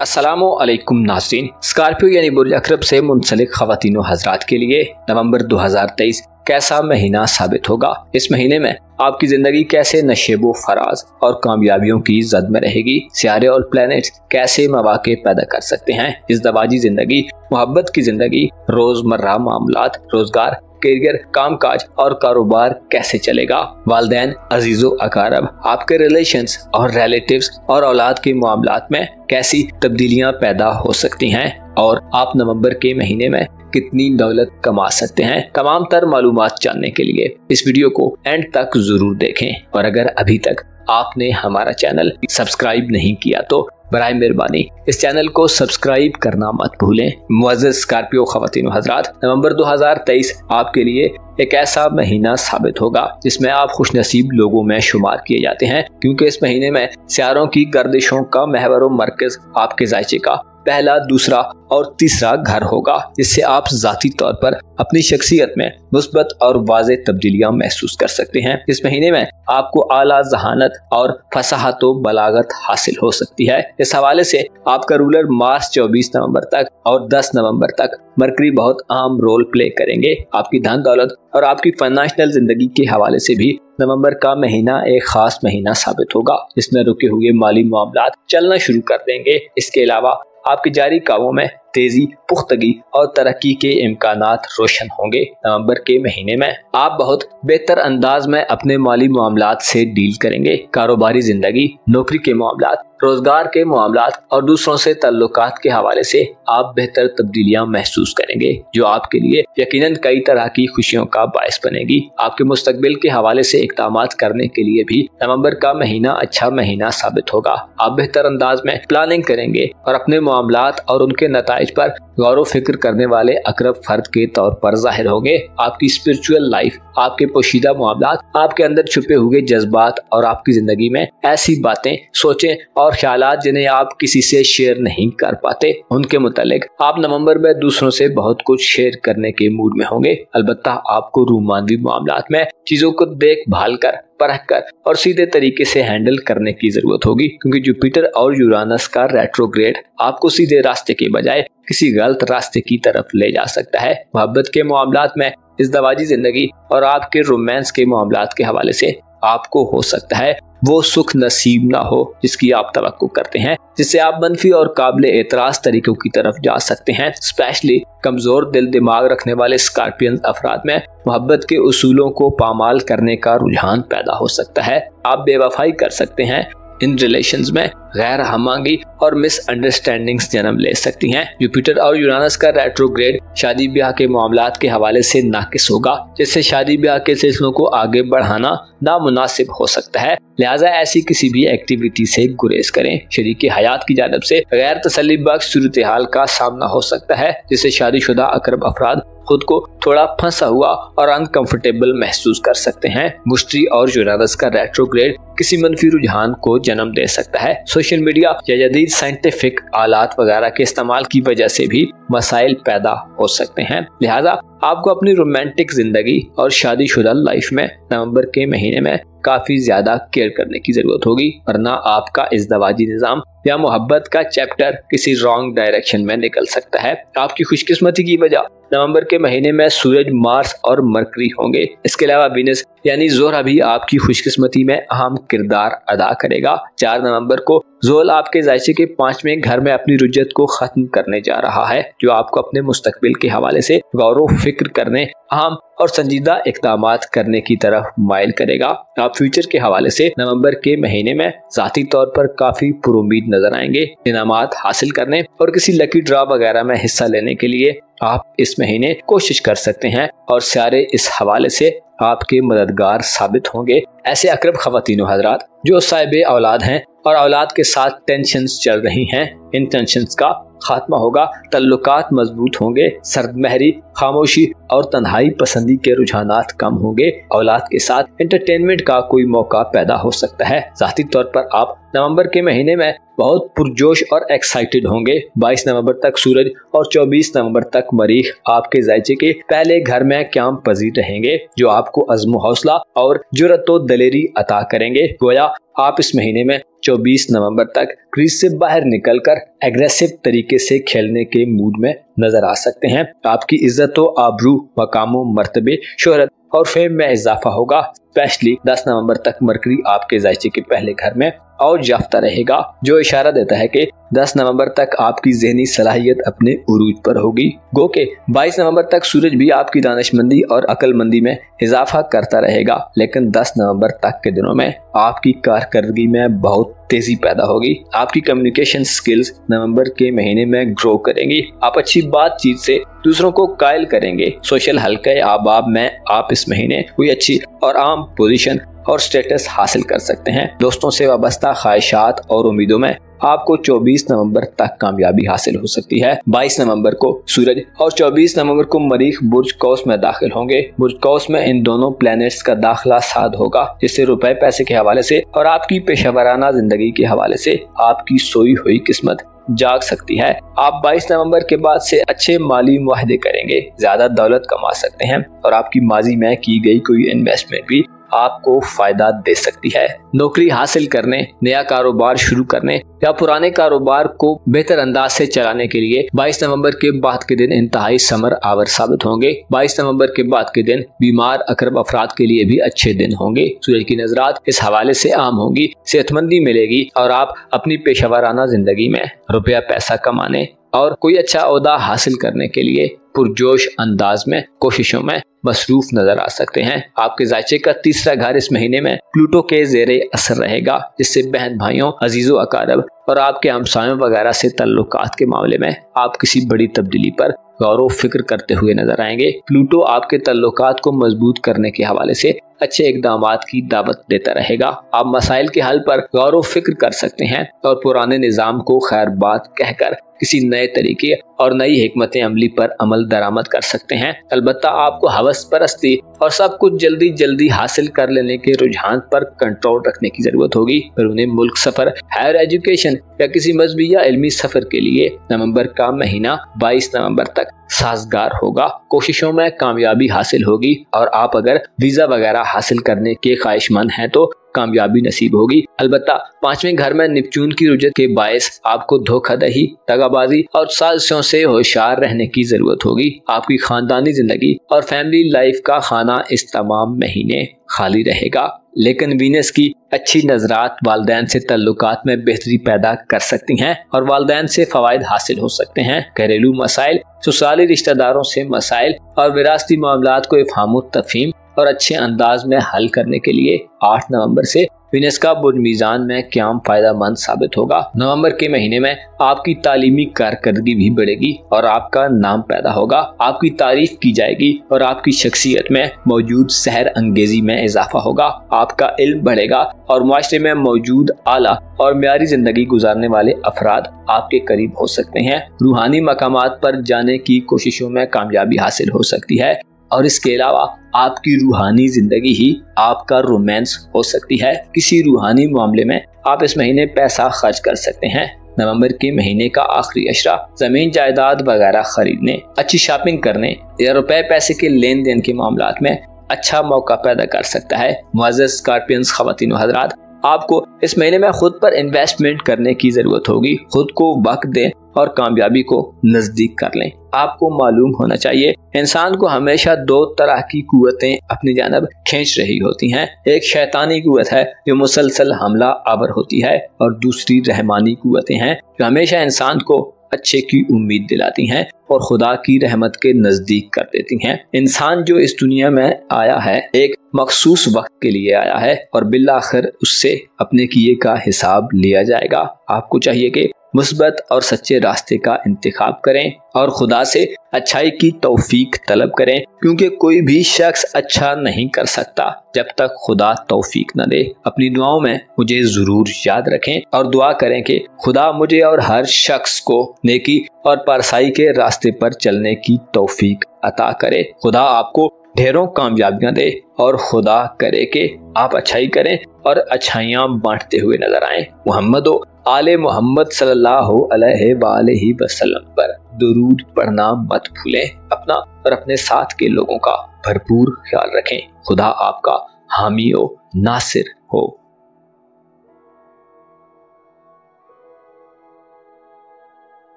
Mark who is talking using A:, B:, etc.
A: अस्सलामु अलैकुम नाज़रीन। स्कॉर्पियो यानी बुर्ज अकरब से मुंसलिक ख़वातीन व हज़रात के लिए नवंबर 2023 कैसा महीना साबित होगा। इस महीने में आपकी जिंदगी कैसे नशेबो फराज और कामयाबियों की जद में रहेगी। सियारे और प्लैनेट्स कैसे मौके पैदा कर सकते हैं। इस दवाजी जिंदगी, मोहब्बत की जिंदगी, रोजमर्रा मामलात, रोजगार, करियर, कामकाज और कारोबार कैसे चलेगा। वालिदैन, अजीजो अकारब, आपके रिलेशंस और रिलेटिव्स और औलाद के मामलात में कैसी तब्दीलियां पैदा हो सकती हैं और आप नवंबर के महीने में कितनी दौलत कमा सकते हैं। तमाम तर मालूमात जानने के लिए इस वीडियो को एंड तक जरूर देखें और अगर अभी तक आपने हमारा चैनल सब्सक्राइब नहीं किया तो बराए मेहरबानी इस चैनल को सब्सक्राइब करना मत भूलें। मुअज़्ज़ज़ स्कॉर्पियो ख़वातीन व हज़रात, नवंबर 2023 आपके लिए एक ऐसा महीना साबित होगा जिसमें आप खुशनसीब लोगों में शुमार किए जाते हैं, क्योंकि इस महीने में सियारों की गर्दिशों का महवर व मरकज आपके जायचे का पहला, दूसरा और तीसरा घर होगा, जिससे आप ज़ाती तौर पर अपनी शख्सियत में मुस्बत और वाज़े तब्दीलियां महसूस कर सकते हैं। इस महीने में आपको आला जहानत और फसाहत व बलागत हासिल हो सकती है। इस हवाले से आपका रूलर मार्च 24 नवंबर तक और 10 नवंबर तक मरकरी बहुत अहम रोल प्ले करेंगे। आपकी धन दौलत और आपकी फाइनेंशियल जिंदगी के हवाले से भी नवंबर का महीना एक खास महीना साबित होगा, जिसमें रुके हुए माली मामलात चलना शुरू कर देंगे। इसके अलावा आपके जारी कामों में तेजी, पुख्तगी और तरक्की के इम्कानात रोशन होंगे। नवंबर के महीने में आप बहुत बेहतर अंदाज में अपने माली मामलात से डील करेंगे। कारोबारी जिंदगी, नौकरी के मामलात, रोजगार के मामलात और दूसरों से ताल्लुकात के हवाले से आप बेहतर तब्दीलियां महसूस करेंगे, जो आपके लिए यकीनन कई तरह की खुशियों का बायस बनेगी। आपके मुस्तकबिल के हवाले से इक़दामात करने के लिए भी नवंबर का महीना अच्छा महीना साबित होगा। आप बेहतर अंदाज में प्लानिंग करेंगे और अपने मामलात और उनके नताइज पर गौर फिक्र करने वाले अकरब फर्द के तौर पर जाहिर होंगे। आपकी स्पिरिचुअल लाइफ, आपके पोशीदा मामलात, आपके अंदर छुपे हुए जज्बात और आपकी जिंदगी में ऐसी बातें, सोचें और ख्यालात जिन्हें आप किसी से शेयर नहीं कर पाते, उनके मुतालिक आप नवंबर में दूसरों से बहुत कुछ शेयर करने के मूड में होंगे। अलबत्ता आपको रूमानवी मामलात में चीजों को देखभाल कर, परख कर और सीधे तरीके से हैंडल करने की जरूरत होगी, क्योंकि जुपिटर और यूरानस का रेट्रोग्रेड आपको सीधे रास्ते के बजाय किसी गलत रास्ते की तरफ ले जा सकता है। मोहब्बत के मामलात में इस दवाजी जिंदगी और आपके रोमांस के मामलात के हवाले से आपको हो सकता है वो सुख नसीब ना हो जिसकी आप तवक्को करते हैं, जिससे आप मनफी और काबिल एतराज तरीकों की तरफ जा सकते हैं। स्पेशली कमजोर दिल दिमाग रखने वाले स्कॉर्पियन अफराद में मोहब्बत के उसूलों को पामाल करने का रुझान पैदा हो सकता है। आप बेवफाई कर सकते हैं। इन रिलेशंस में गैर हमांगी और मिसअंडरस्टैंडिंग्स जन्म ले सकती हैं। जुपिटर और यूरानस का रेट्रोग्रेड शादी ब्याह के मामलात के हवाले से नाकिस होगा, जिससे शादी ब्याह के सिलसिलों को आगे बढ़ाना नामुनासिब हो सकता है। लिहाजा ऐसी किसी भी एक्टिविटी से गुरेज करें। शरीके हयात की जानिब से गैर तसल्ली बख्श सूरत हाल का सामना हो सकता है, जिससे शादीशुदा अकरब अफराद खुद को थोड़ा फंसा हुआ और अनकंफर्टेबल महसूस कर सकते हैं। मुश्तरी और यूरानस का रेट्रोग्रेड किसी मनफी रुझान को जन्म दे सकता है। सोशल मीडिया या जदीद साइंटिफिक आलात वगैरह के इस्तेमाल की वजह से भी मसाइल पैदा हो सकते हैं। लिहाजा आपको अपनी रोमांटिक जिंदगी और शादीशुदा लाइफ में नवंबर के महीने में काफी ज्यादा केयर करने की जरूरत होगी, वरना आपका इस दवाजी निजाम या मोहब्बत का चैप्टर किसी रॉन्ग डायरेक्शन में निकल सकता है। आपकी खुशकिस्मती की वजह नवंबर के महीने में सूरज, मार्स और मरकरी होंगे। इसके अलावा वीनस यानी ज़ोहरा भी आपकी खुशकिस्मती में अहम किरदार अदा करेगा। 4 नवंबर को ज़ोहरा आपके जायचे के 5वें घर में अपनी रुजत को खत्म करने जा रहा है, जो आपको अपने मुस्तकबिल के हवाले से गौर व फिक्र करने, अहम और संजीदा इक़दामात करने की तरफ माइल करेगा। आप फ्यूचर के हवाले से नवंबर के महीने में ज़ाती तौर पर काफी पुरुमीद नजर आएंगे। इनामात हासिल करने और किसी लकी ड्रा वगैरह में हिस्सा लेने के लिए आप इस महीने कोशिश कर सकते हैं और सारे इस हवाले से आपके मददगार साबित होंगे। ऐसे अकरब ख़वातीन व हज़रात जो साहिब औलाद हैं और औलाद के साथ टेंशन्स चल रही हैं, इन टेंशन्स का खात्मा होगा, तल्लुकात मजबूत होंगे, सर्दमहरी, खामोशी और तन्हाई पसंदी के रुझानात कम होंगे। औलाद के साथ एंटरटेनमेंट का कोई मौका पैदा हो सकता है। ज़ाती तौर पर आप नवंबर के महीने में बहुत पुरजोश और एक्साइटेड होंगे। 22 नवंबर तक सूरज और 24 नवंबर तक मरीख आपके जायचे के पहले घर में क्याम पजीर रहेंगे, जो आप आपको अज़्म हौसला और जुर्रत और दलेरी अता करेंगे। गोया आप इस महीने में 24 नवंबर तक क्रीज से बाहर निकलकर एग्रेसिव तरीके से खेलने के मूड में नजर आ सकते हैं। आपकी इज्जत व आबरू, मकामों, मर्तबे, शोहरत और फेम में इजाफा होगा। स्पेशली 10 नवंबर तक मरकरी आपके जायचे के पहले घर में और याफ्ता रहेगा, जो इशारा देता है कि 10 नवंबर तक आपकी ज़हनी सलाहियत अपने उरूज पर होगी। गो के 22 नवंबर तक सूरज भी आपकी दानिशमंदी और अक्लमंदी में इजाफा करता रहेगा, लेकिन 10 नवंबर तक के दिनों में आपकी कारकर्दगी में बहुत तेजी पैदा होगी। आपकी कम्युनिकेशन स्किल्स नवंबर के महीने में ग्रो करेंगी। आप अच्छी बातचीत से दूसरों को कायल करेंगे। सोशल हल्के आबाब में आप इस महीने कोई अच्छी और आम पोजीशन और स्टेटस हासिल कर सकते हैं। दोस्तों से वाबस्ता ख्वाहिशात और उम्मीदों में आपको 24 नवंबर तक कामयाबी हासिल हो सकती है। 22 नवंबर को सूरज और 24 नवंबर को मरीख बुर्ज कौस में दाखिल होंगे। बुर्ज कौस में इन दोनों प्लैनेट्स का दाखिला साध होगा, जिससे रुपए पैसे के हवाले से और आपकी पेशेवराना जिंदगी के हवाले से आपकी सोई हुई किस्मत जाग सकती है। आप 22 नवंबर के बाद से अच्छे माली मुआहदे करेंगे, ज्यादा दौलत कमा सकते हैं और आपकी माजी में की गई कोई इन्वेस्टमेंट भी आपको फायदा दे सकती है। नौकरी हासिल करने, नया कारोबार शुरू करने या पुराने कारोबार को बेहतर अंदाज से चलाने के लिए 22 नवंबर के बाद के दिन इंतहाई समर आवर साबित होंगे। 22 नवंबर के बाद के दिन बीमार अकरब अफराद के लिए भी अच्छे दिन होंगे। सूरज की नजरात इस हवाले से आम होंगी, सेहतमंदी मिलेगी और आप अपनी पेशेवराना जिंदगी में रुपया पैसा कमाने और कोई अच्छा ओहदा हासिल करने के लिए पुरजोश अंदाज में कोशिशों में मसरूफ नजर आ सकते हैं। आपके जायचे का तीसरा घर इस महीने में प्लूटो के जेरे असर रहेगा, जिससे बहन भाइयों, अजीजों, अकारब और आपके हमसायों वगैरह से तल्लुकात के मामले में आप किसी बड़ी तब्दीली पर गौर फिक्र करते हुए नजर आएंगे। प्लूटो आपके तल्लुकात को मजबूत करने के हवाले से अच्छे इकदामात की दावत देता रहेगा। आप मसाइल के हल पर गौर फिक्र कर सकते हैं और पुराने निज़ाम को खैर बात कहकर किसी नए तरीके और नई हिकमत अमली पर अमल दरामद कर सकते हैं। अलबत्ता आपको हवस परस्ती और सब कुछ जल्दी जल्दी हासिल कर लेने के रुझान पर कंट्रोल रखने की जरूरत होगी। पर उन्हें मुल्क सफर, हायर एजुकेशन या किसी मजहबी या इल्मी सफर के लिए नवंबर का महीना 22 नवंबर तक साजगार होगा। कोशिशों में कामयाबी हासिल होगी और आप अगर वीजा वगैरह हासिल करने के ख्वाहिशमंद हैं तो कामयाबी नसीब होगी। अलबत्ता 5वें घर में निपचून की रुजत के बायस आपको धोखाधड़ी, दगाबाजी और साजिशों से होशियार रहने की जरूरत होगी। आपकी खानदानी जिंदगी और फैमिली लाइफ का खाना इस तमाम महीने खाली रहेगा, लेकिन वीनस की अच्छी नजरात वालदैन से तल्लुकात में बेहतरी पैदा कर सकती हैं और वालदैन से फवायद हासिल हो सकते हैं। घरेलू मसाइल, ससुराली रिश्तेदारों से मसाइल और विरासती मामलात को इफ़हाम तफहीम और अच्छे अंदाज में हल करने के लिए 8 नवंबर से वीनस का बुर्ज मीज़ान में क़याम फायदा मंद साबित होगा। नवंबर के महीने में आपकी तालीमी कारकर्दगी भी बढ़ेगी और आपका नाम पैदा होगा। आपकी तारीफ की जाएगी और आपकी शख्सियत में मौजूद सहर अंगेजी में इजाफा होगा। आपका इल्म बढ़ेगा और मुआशरे में मौजूद आला और म्यारी जिंदगी गुजारने वाले अफराद आपके करीब हो सकते हैं। रूहानी मकामात पर जाने की कोशिशों में कामयाबी हासिल हो सकती है और इसके अलावा आपकी रूहानी जिंदगी ही आपका रोमांस हो सकती है। किसी रूहानी मामले में आप इस महीने पैसा खर्च कर सकते हैं। नवंबर के महीने का आखिरी अशरा जमीन जायदाद वगैरह खरीदने, अच्छी शॉपिंग करने या रुपए पैसे के लेन देन के मामलात में अच्छा मौका पैदा कर सकता है। मुअज़्ज़ज़ स्कॉर्पियंस ख़वातीन व हज़रात, आपको इस महीने में खुद पर इन्वेस्टमेंट करने की जरूरत होगी। खुद को वक्त दें और कामयाबी को नजदीक कर लें। आपको मालूम होना चाहिए इंसान को हमेशा 2 तरह की कुव्वतें अपनी जानब खींच रही होती हैं। एक शैतानी कुव्वत है जो मुसलसल हमला आवर होती है और दूसरी रहमानी कुव्वतें हैं जो हमेशा इंसान को अच्छे की उम्मीद दिलाती हैं और खुदा की रहमत के नजदीक कर देती हैं। इंसान जो इस दुनिया में आया है एक मखसूस वक्त के लिए आया है और बिलाखिर उससे अपने किए का हिसाब लिया जाएगा। आपको चाहिए कि मुस्बत और सच्चे रास्ते का इंतखाब करें और खुदा से अच्छाई की तौफीक तलब करें, क्योंकि कोई भी शख्स अच्छा नहीं कर सकता जब तक खुदा तौफीक न दे। अपनी दुआओं में मुझे जरूर याद रखें और दुआ करें कि खुदा मुझे और हर शख्स को नेकी और परसाई के रास्ते पर चलने की तौफीक अता करे। खुदा आपको ढेरों कामयाबियां दे और खुदा करे कि आप अच्छाई करें और अच्छाइयां बांटते हुए नजर आएं। मुहम्मदो आले मोहम्मद सल्लल्लाहु अलैहि वसल्लम पर दुरूद पढ़ना मत भूलें। अपना और अपने साथ के लोगों का भरपूर ख्याल रखें। खुदा आपका हामी हो, नासिर हो।